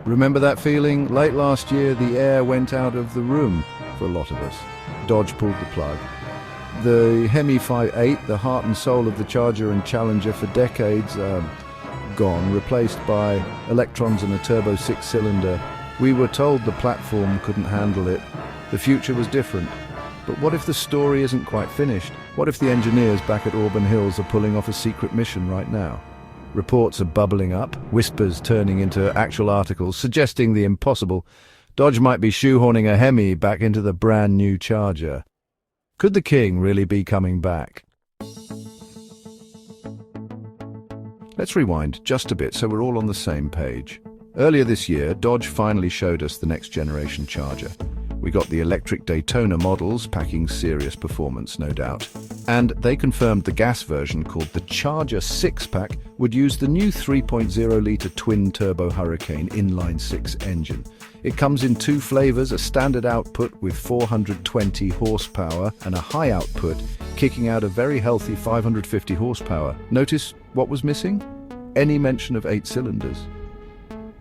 Remember that feeling? Late last year, the air went out of the room for a lot of us. Dodge pulled the plug. The HEMI V8, the heart and soul of the Charger and Challenger for decades, gone, replaced by electrons and a turbo six-cylinder. We were told the platform couldn't handle it. The future was different. But what if the story isn't quite finished? What if the engineers back at Auburn Hills are pulling off a secret mission right now? Reports are bubbling up, whispers turning into actual articles, suggesting the impossible. Dodge might be shoehorning a Hemi back into the brand new Charger. Could the King really be coming back? Let's rewind just a bit so we're all on the same page. Earlier this year, Dodge finally showed us the next generation Charger. We got the electric Daytona models, packing serious performance, no doubt. And they confirmed the gas version, called the Charger 6-pack, would use the new 3.0-litre twin-turbo Hurricane inline-six engine. It comes in two flavors, a standard output with 420 horsepower and a high output, kicking out a very healthy 550 horsepower. Notice what was missing? Any mention of 8 cylinders.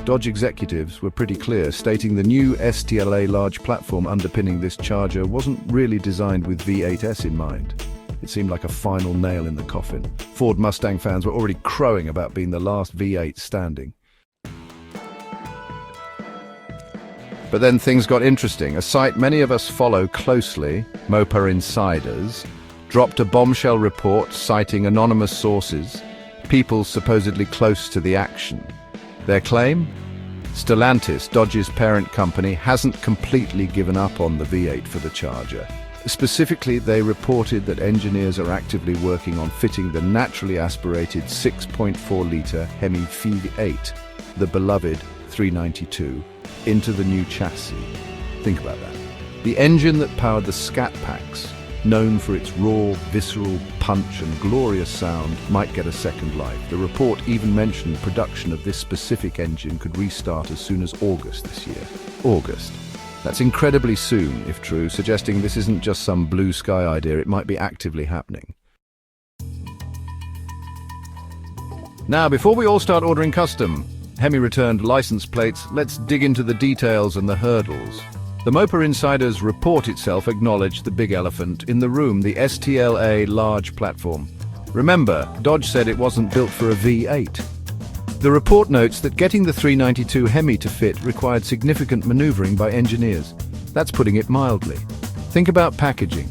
Dodge executives were pretty clear, stating the new STLA Large platform underpinning this Charger wasn't really designed with V8s in mind. It seemed like a final nail in the coffin. Ford Mustang fans were already crowing about being the last V8 standing. But then things got interesting. A site many of us follow closely, MoparInsiders, dropped a bombshell report citing anonymous sources, people supposedly close to the action. Their claim? Stellantis, Dodge's parent company, hasn't completely given up on the V8 for the Charger. Specifically, they reported that engineers are actively working on fitting the naturally aspirated 6.4-litre HEMI V8, the beloved 392, into the new chassis. Think about that. The engine that powered the Scat Packs, known for its raw, visceral punch and glorious sound, might get a second life. The report even mentioned production of this specific engine could restart as soon as August this year. August. That's incredibly soon, if true, suggesting this isn't just some blue sky idea, it might be actively happening. Now, before we all start ordering custom, Hemi returned license plates, let's dig into the details and the hurdles. The MoparInsiders report itself acknowledged the big elephant in the room, the STLA Large platform. Remember, Dodge said it wasn't built for a V8. The report notes that getting the 392 Hemi to fit required significant maneuvering by engineers. That's putting it mildly. Think about packaging.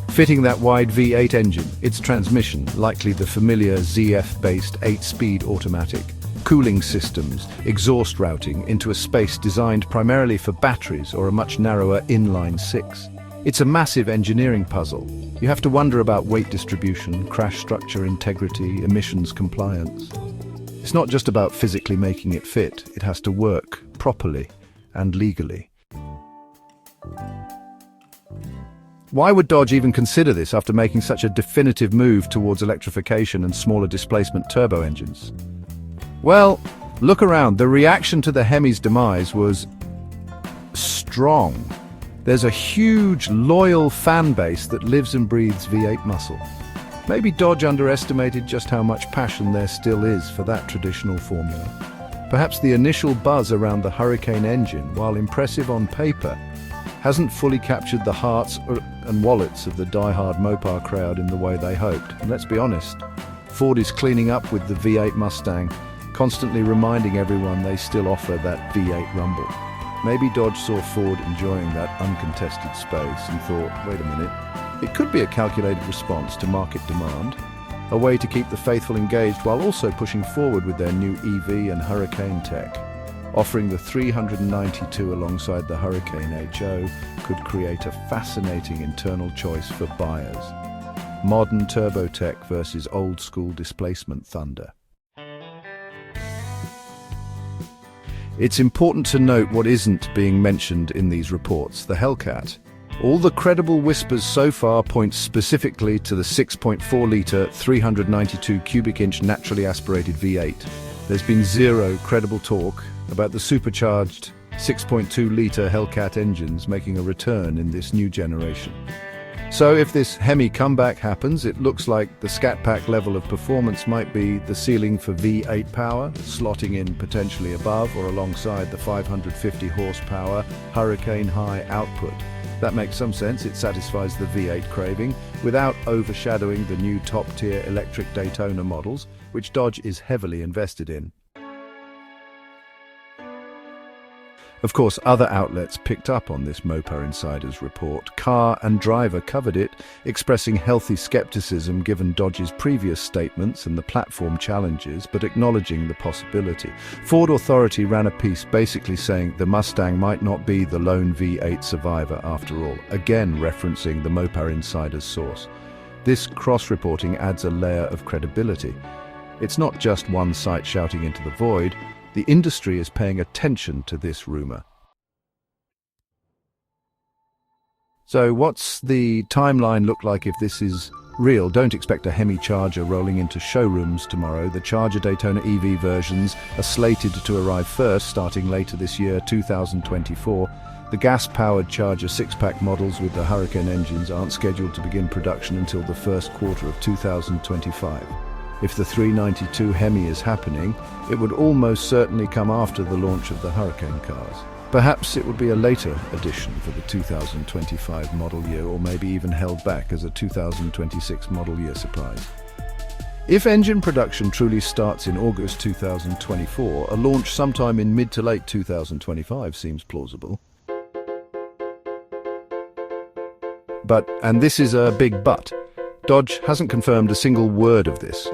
Fitting that wide V8 engine, its transmission, likely the familiar ZF-based 8-speed automatic, cooling systems, exhaust routing into a space designed primarily for batteries or a much narrower inline-six. It's a massive engineering puzzle. You have to wonder about weight distribution, crash structure integrity, emissions compliance. It's not just about physically making it fit, it has to work properly and legally. Why would Dodge even consider this after making such a definitive move towards electrification and smaller displacement turbo engines? Well, look around. The reaction to the Hemi's demise was strong. There's a huge, loyal fan base that lives and breathes V8 muscle. Maybe Dodge underestimated just how much passion there still is for that traditional formula. Perhaps the initial buzz around the Hurricane engine, while impressive on paper, hasn't fully captured the hearts and wallets of the die-hard Mopar crowd in the way they hoped. And let's be honest, Ford is cleaning up with the V8 Mustang, constantly reminding everyone they still offer that V8 rumble. Maybe Dodge saw Ford enjoying that uncontested space and thought, wait a minute, it could be a calculated response to market demand, a way to keep the faithful engaged while also pushing forward with their new EV and Hurricane tech. Offering the 392 alongside the Hurricane HO could create a fascinating internal choice for buyers. Modern turbo tech versus old-school displacement thunder. It's important to note what isn't being mentioned in these reports, the Hellcat. All the credible whispers so far point specifically to the 6.4-litre, 392 cubic inch naturally aspirated V8. There's been zero credible talk about the supercharged 6.2-litre Hellcat engines making a return in this new generation. So if this HEMI comeback happens, it looks like the Scat Pack level of performance might be the ceiling for V8 power, slotting in potentially above or alongside the 550 horsepower Hurricane high output. That makes some sense. It satisfies the V8 craving without overshadowing the new top-tier electric Daytona models, which Dodge is heavily invested in. Of course, other outlets picked up on this MoparInsiders report. Car and Driver covered it, expressing healthy skepticism given Dodge's previous statements and the platform challenges, but acknowledging the possibility. Ford Authority ran a piece basically saying the Mustang might not be the lone V8 survivor after all, again referencing the MoparInsiders source. This cross-reporting adds a layer of credibility. It's not just one site shouting into the void. The industry is paying attention to this rumor. So what's the timeline look like if this is real? Don't expect a HEMI Charger rolling into showrooms tomorrow. The Charger Daytona EV versions are slated to arrive first, starting later this year, 2024. The gas-powered Charger six-pack models with the Hurricane engines aren't scheduled to begin production until the first quarter of 2025. If the 392 HEMI is happening, it would almost certainly come after the launch of the Hurricane cars. Perhaps it would be a later addition for the 2025 model year, or maybe even held back as a 2026 model year surprise. If engine production truly starts in August 2024, a launch sometime in mid to late 2025 seems plausible. But, and this is a big but, Dodge hasn't confirmed a single word of this.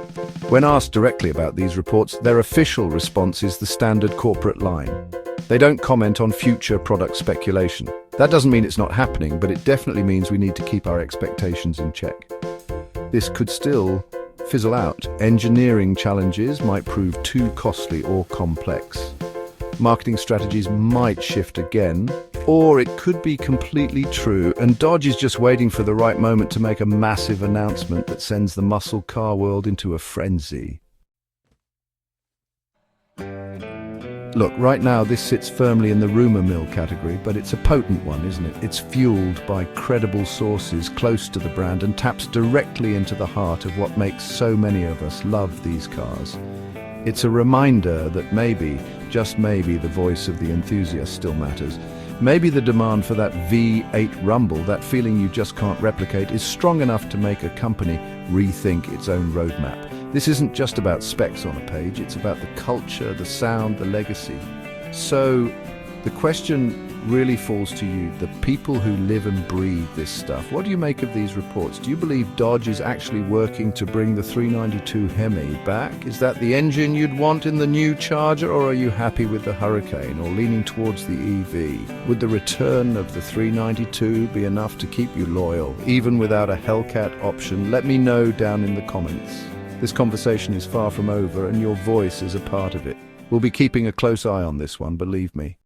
When asked directly about these reports, their official response is the standard corporate line. They don't comment on future product speculation. That doesn't mean it's not happening, but it definitely means we need to keep our expectations in check. This could still fizzle out. Engineering challenges might prove too costly or complex. Marketing strategies might shift again, or it could be completely true, and Dodge is just waiting for the right moment to make a massive announcement that sends the muscle car world into a frenzy. Look, right now this sits firmly in the rumor mill category, but it's a potent one, isn't it? It's fueled by credible sources close to the brand and taps directly into the heart of what makes so many of us love these cars. It's a reminder that maybe, just maybe, the voice of the enthusiast still matters. Maybe the demand for that V8 rumble, that feeling you just can't replicate, is strong enough to make a company rethink its own roadmap. This isn't just about specs on a page, it's about the culture, the sound, the legacy. So the question really falls to you, the people who live and breathe this stuff. What do you make of these reports? Do you believe Dodge is actually working to bring the 392 HEMI back? Is that the engine you'd want in the new Charger, or are you happy with the Hurricane or leaning towards the EV? Would the return of the 392 be enough to keep you loyal, even without a Hellcat option? Let me know down in the comments. This conversation is far from over, and your voice is a part of it. We'll be keeping a close eye on this one, believe me.